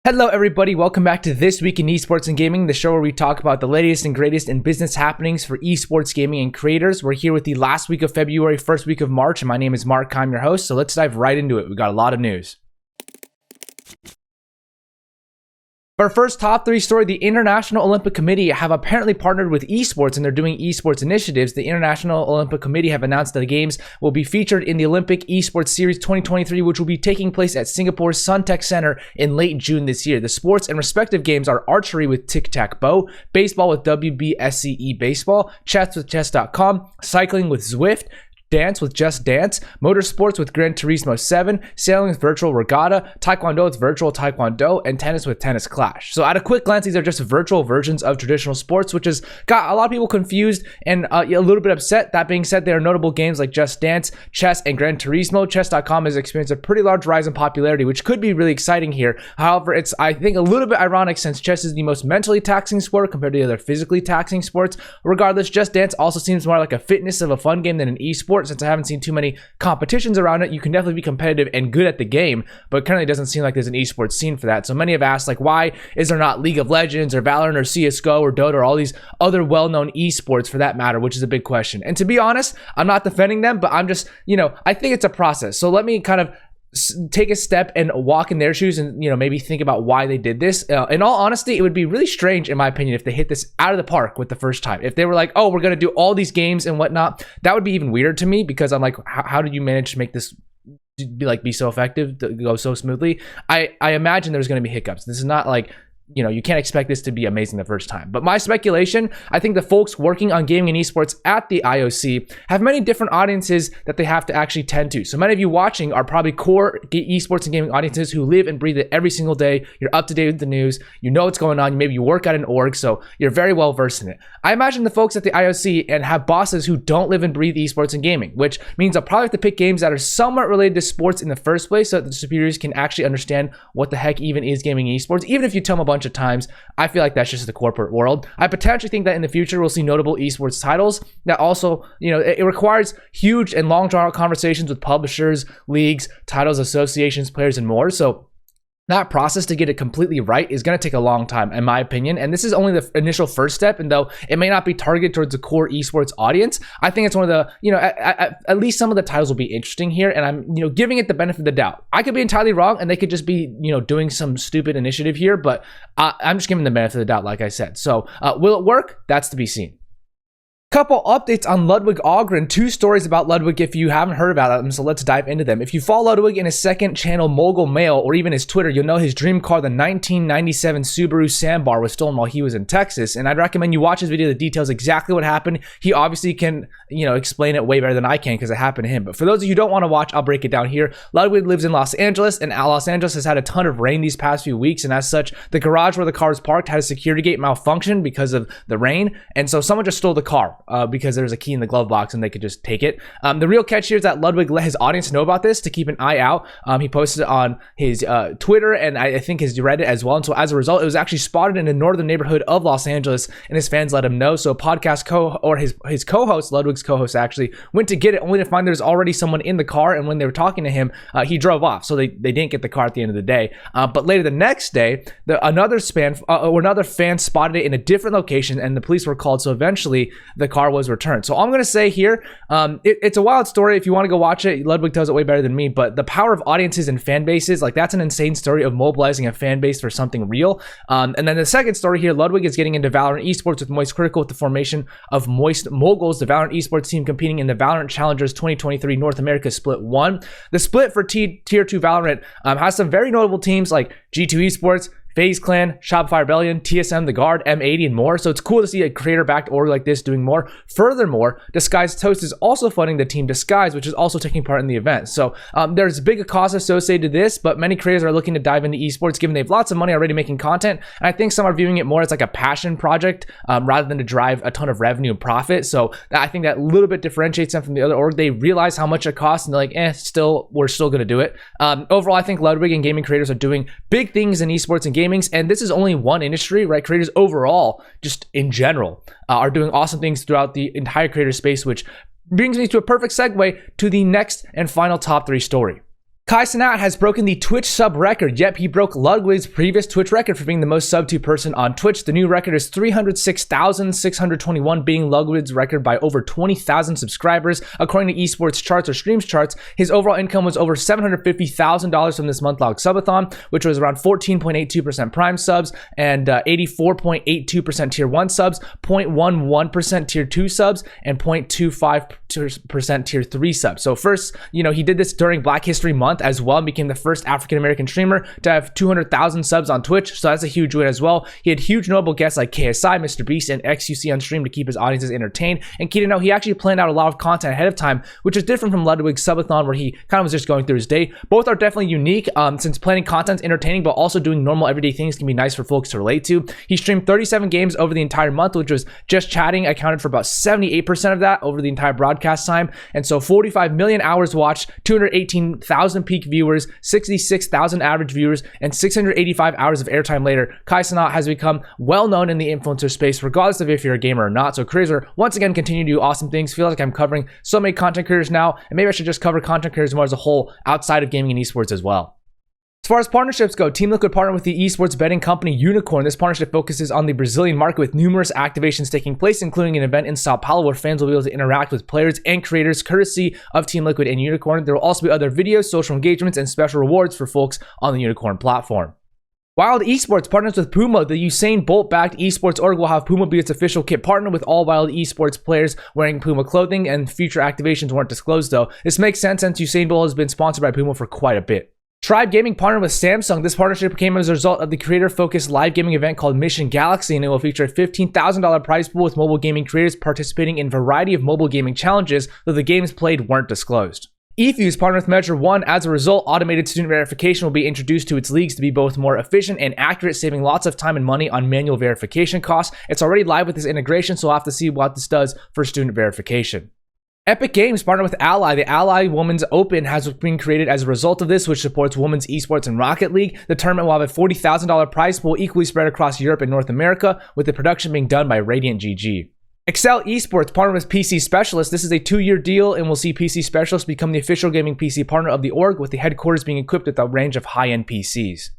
Hello everybody, welcome back to This Week in Esports and Gaming, the show where we talk about the latest and greatest in business happenings for esports gaming and creators. We're here with the last week of February, first week of March, and my name is Mark. I'm your host, so let's dive right into it. We got a lot of news. For our first top three story, the International Olympic Committee have apparently partnered with esports and they're doing esports initiatives. The International Olympic Committee have announced that the games will be featured in the Olympic Esports Series 2023, which will be taking place at Singapore's Suntec Center in late June this year. The sports and respective games are archery with tic-tac-bow, baseball with WBSCE baseball, chess with chess.com, cycling with Zwift, dance with Just Dance, motorsports with Gran Turismo 7, sailing with Virtual Regatta, taekwondo with Virtual Taekwondo, and tennis with Tennis Clash. So at a quick glance, these are just virtual versions of traditional sports, which has got a lot of people confused and a little bit upset. That being said, there are notable games like Just Dance, chess, and Gran Turismo. Chess.com has experienced a pretty large rise in popularity, which could be really exciting here. However, it's, I think, a little bit ironic since chess is the most mentally taxing sport compared to the other physically taxing sports. Regardless, Just Dance also seems more like a fitness of a fun game than an esport. Since I haven't seen too many competitions around it, you can definitely be competitive and good at the game, but currently it doesn't seem like there's an esports scene for that. So many have asked, like, why is there not League of Legends or Valorant or CSGO or Dota or all these other well-known esports for that matter, which is a big question. And to be honest, I'm not defending them, but I'm just, I think it's a process. So let me kind of take a step and walk in their shoes and maybe think about why they did this. In all honesty, it would be really strange in my opinion if they hit this out of the park with the first time. If they were like, oh, we're gonna do all these games and whatnot, that would be even weirder to me, because I'm like, how did you manage to make this be so effective, to go so smoothly? I imagine there's gonna be hiccups. This is not like, you can't expect this to be amazing the first time. But my speculation, I think the folks working on gaming and esports at the IOC have many different audiences that they have to actually tend to. So many of you watching are probably core esports and gaming audiences who live and breathe it every single day. You're up to date with the news. You know what's going on. Maybe you work at an org, so you're very well versed in it. I imagine the folks at the IOC and have bosses who don't live and breathe esports and gaming, which means I'll probably have to pick games that are somewhat related to sports in the first place so that the superiors can actually understand what the heck even is gaming and esports. Even if you tell them a bunch of times, I feel like that's just the corporate world. I potentially think that in the future we'll see notable esports titles that also, it requires huge and long drawn out conversations with publishers, leagues, titles, associations, players, and more. So that process to get it completely right is going to take a long time, in my opinion. And this is only the initial first step. And though it may not be targeted towards the core esports audience, I think it's one of the, at least some of the titles will be interesting here. And I'm, giving it the benefit of the doubt. I could be entirely wrong and they could just be, doing some stupid initiative here, but I'm just giving the benefit of the doubt, like I said. So will it work? That's to be seen. Couple updates on 𝗠𝗿𝗶. Two stories about Ludwig if you haven't heard about them, so let's dive into them. If you follow Ludwig in his second channel, Mogul Mail, or even his Twitter, you'll know his dream car, the 1997 Subaru 𝗠𝗿𝗶, was stolen while he was in Texas, and I'd recommend you watch his video that details exactly what happened. He obviously can, explain it way better than I can because it happened to him, but for those of you who don't want to watch, I'll break it down here. Ludwig lives in Los Angeles, and Los Angeles has had a ton of rain these past few weeks, and as such, the garage where the car is parked had a security gate malfunction because of the rain, and so someone just stole the car because there's a key in the glove box and they could just take it. The real catch here is that Ludwig let his audience know about this to keep an eye out. He posted it on his Twitter and I think his Reddit as well. And so as a result, it was actually spotted in a northern neighborhood of Los Angeles, and his fans let him know. So his co-host, Ludwig's co-host, actually went to get it, only to find there's already someone in the car. And when they were talking to him, he drove off. So they didn't get the car at the end of the day. But later the next day, another fan spotted it in a different location, and the police were called. So eventually the car was returned. So I'm going to say here, it's a wild story. If you want to go watch it, Ludwig tells it way better than me, but the power of audiences and fan bases, like, that's an insane story of mobilizing a fan base for something real. And then the second story here, Ludwig is getting into Valorant esports with Moist Critical with the formation of Moist Moguls, the Valorant esports team competing in the Valorant Challengers 2023 North America Split 1. The split for Tier 2 Valorant has some very notable teams like G2 Esports, FaZe Clan, Shopify Rebellion, TSM, The Guard, M80, and more. So it's cool to see a creator-backed org like this doing more. Furthermore, Disguised Toast is also funding the team Disguise, which is also taking part in the event. So there's a big cost associated to this, but many creators are looking to dive into esports given they have lots of money already making content. And I think some are viewing it more as like a passion project rather than to drive a ton of revenue and profit. So I think that a little bit differentiates them from the other org. They realize how much it costs and they're like, we're still going to do it. Overall, I think Ludwig and gaming creators are doing big things in esports and gaming. And this is only one industry, right? Creators overall, just in general, are doing awesome things throughout the entire creator space, which brings me to a perfect segue to the next and final top three story. 𝗠𝗿 has broken the Twitch sub record. Yep, he broke Ludwig's previous Twitch record for being the most subbed to person on Twitch. The new record is 306,621, beating Ludwig's record by over 20,000 subscribers. According to Esports charts or streams charts, his overall income was over $750,000 from this month-long subathon, which was around 14.82% Prime subs and 84.82% Tier 1 subs, 0.11% Tier 2 subs, and 0.25% Tier 3 subs. So first, he did this during Black History Month as well and became the first African-American streamer to have 200,000 subs on Twitch, so that's a huge win as well. He had huge notable guests like KSI, Mr. Beast, and XUC on stream to keep his audiences entertained. And key to note, he actually planned out a lot of content ahead of time, which is different from Ludwig's subathon where he kind of was just going through his day. Both are definitely unique since planning content's entertaining, but also doing normal everyday things can be nice for folks to relate to. He streamed 37 games over the entire month, which was just chatting accounted for about 78% of that over the entire broadcast time. And so 45 million hours watched, 218,000 peak viewers, 66,000 average viewers, and 685 hours of airtime later, 𝗠𝗿 has become well known in the influencer space, regardless of if you're a gamer or not. So creators are once again continuing to do awesome things. Feel like I'm covering so many content creators now, and maybe I should just cover content creators more as a whole outside of gaming and esports as well. As far as partnerships go, Team Liquid partnered with the esports betting company Unikrn. This partnership focuses on the Brazilian market with numerous activations taking place, including an event in Sao Paulo where fans will be able to interact with players and creators courtesy of Team Liquid and Unikrn. There will also be other videos, social engagements, and special rewards for folks on the Unikrn platform. Wild Esports partners with Puma. The Usain Bolt-backed esports org will have Puma be its official kit partner with all Wild Esports players wearing Puma clothing, and future activations weren't disclosed though. This makes sense since Usain Bolt has been sponsored by Puma for quite a bit. TWIEG Gaming partnered with Samsung. This partnership came as a result of the creator-focused live gaming event called Mission Galaxy, and it will feature a $15,000 prize pool with mobile gaming creators participating in a variety of mobile gaming challenges, though the games played weren't disclosed. eFuse partnered with Measure 1. As a result, automated student verification will be introduced to its leagues to be both more efficient and accurate, saving lots of time and money on manual verification costs. It's already live with this integration, so we'll have to see what this does for student verification. Epic Games partnered with Ally. The Ally Women's Open has been created as a result of this, which supports women's esports and Rocket League. The tournament will have a $40,000 prize pool equally spread across Europe and North America, with the production being done by Radiant GG. Excel Esports partnered with PC Specialist. This is a 2-year deal and will see PC Specialist become the official gaming PC partner of the org, with the headquarters being equipped with a range of high-end PCs.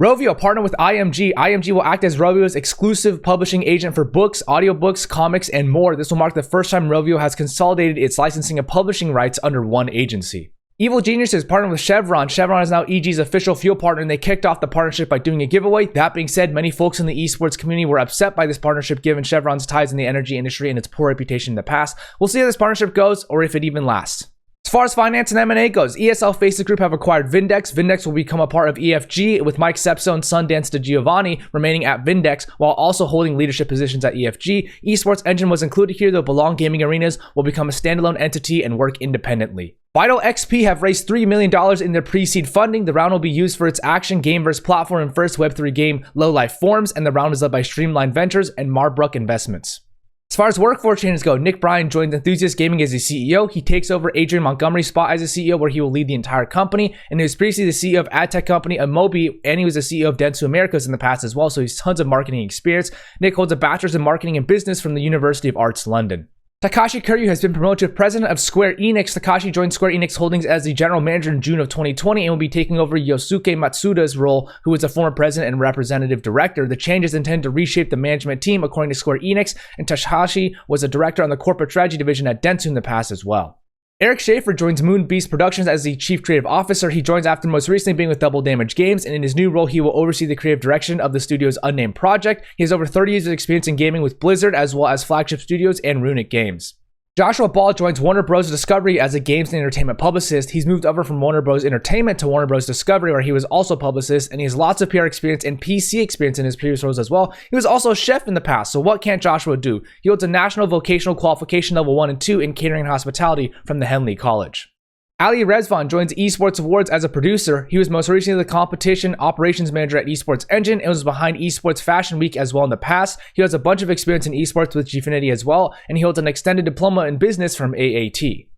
Rovio partnered with IMG. IMG will act as Rovio's exclusive publishing agent for books, audiobooks, comics, and more. This will mark the first time Rovio has consolidated its licensing and publishing rights under one agency. Evil Geniuses partnered with Chevron. Chevron is now EG's official fuel partner, and they kicked off the partnership by doing a giveaway. That being said, many folks in the esports community were upset by this partnership given Chevron's ties in the energy industry and its poor reputation in the past. We'll see how this partnership goes or if it even lasts. As far as finance and M&A goes, ESL Faces Group have acquired Vindex. Vindex will become a part of EFG, with Mike Sepso and Sundance DeGiovanni remaining at Vindex while also holding leadership positions at EFG. Esports Engine was included here, though Belong Gaming Arenas will become a standalone entity and work independently. Vital XP have raised $3 million in their pre-seed funding. The round will be used for its action, gameverse platform, and first Web3 game, Low Life Forms, and the round is led by Streamline Ventures and Marbrook Investments. As far as workforce changes go, Nick Bryan joins Enthusiast Gaming as the CEO. He takes over Adrian Montgomery's spot as the CEO, where he will lead the entire company. And he was previously the CEO of ad tech company Amobi, and he was the CEO of Dentsu Americas in the past as well, so he's tons of marketing experience. Nick holds a bachelor's in marketing and business from the University of Arts London. Takashi Kiryu has been promoted to president of Square Enix. Takashi joined Square Enix Holdings as the general manager in June of 2020 and will be taking over Yosuke Matsuda's role, who is a former president and representative director. The change is intended to reshape the management team, according to Square Enix, and Takashi was a director on the corporate strategy division at Dentsu in the past as well. Eric Schaefer joins Moon Beast Productions as the Chief Creative Officer. He joins after most recently being with Double Damage Games, and in his new role, he will oversee the creative direction of the studio's unnamed project. He has over 30 years of experience in gaming with Blizzard, as well as Flagship Studios and Runic Games. Joshua Ball joins Warner Bros. Discovery as a games and entertainment publicist. He's moved over from Warner Bros. Entertainment to Warner Bros. Discovery, where he was also publicist, and he has lots of PR experience and PC experience in his previous roles as well. He was also a chef in the past, so what can't Joshua do? He holds a National Vocational Qualification Level 1 and 2 in Catering and Hospitality from the Henley College. Ali Rezvan joins Esports Awards as a producer. He was most recently the competition operations manager at Esports Engine and was behind Esports Fashion Week as well in the past. He has a bunch of experience in esports with Gfinity as well, and he holds an extended diploma in business from AAT.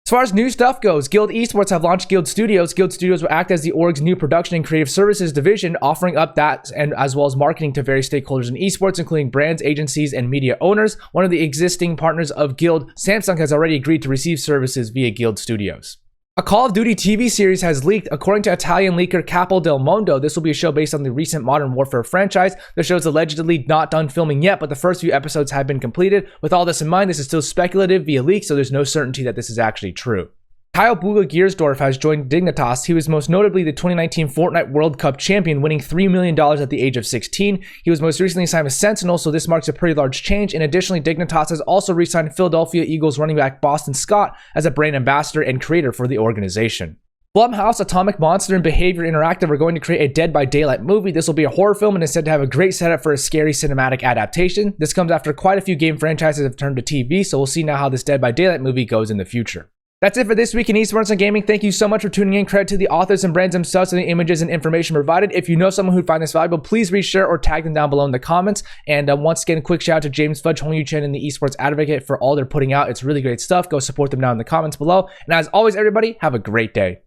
As far as new stuff goes, Guild Esports have launched Guild Studios. Guild Studios will act as the org's new production and creative services division, offering up that and as well as marketing to various stakeholders in esports, including brands, agencies, and media owners. One of the existing partners of Guild, Samsung, has already agreed to receive services via Guild Studios. A Call of Duty TV series has leaked, according to Italian leaker 𝗠𝗿𝗶. This will be a show based on the recent Modern Warfare franchise. The show is allegedly not done filming yet, but the first few episodes have been completed. With all this in mind, this is still speculative via leak, so there's no certainty that this is actually true. 𝗠𝗿𝗶 has joined Dignitas. He was most notably the 2019 Fortnite World Cup champion, winning $3 million at the age of 16. He was most recently signed with Sentinel, so this marks a pretty large change. And additionally, Dignitas has also re-signed Philadelphia Eagles running back Boston Scott as a brand ambassador and creator for the organization. Blumhouse, Atomic Monster, and Behavior Interactive are going to create a Dead by Daylight movie. This will be a horror film and is said to have a great setup for a scary cinematic adaptation. This comes after quite a few game franchises have turned to TV, so we'll see now how this Dead by Daylight movie goes in the future. That's it for this week in esports and gaming. Thank you so much for tuning in. Credit to the authors and brands themselves for the images and information provided. If you know someone who'd find this valuable, please reshare or tag them down below in the comments. And once again, a quick shout out to James Fudge, Hong Chen, and the Esports Advocate for all they're putting out. It's really great stuff. Go support them down in the comments below. And as always, everybody, have a great day.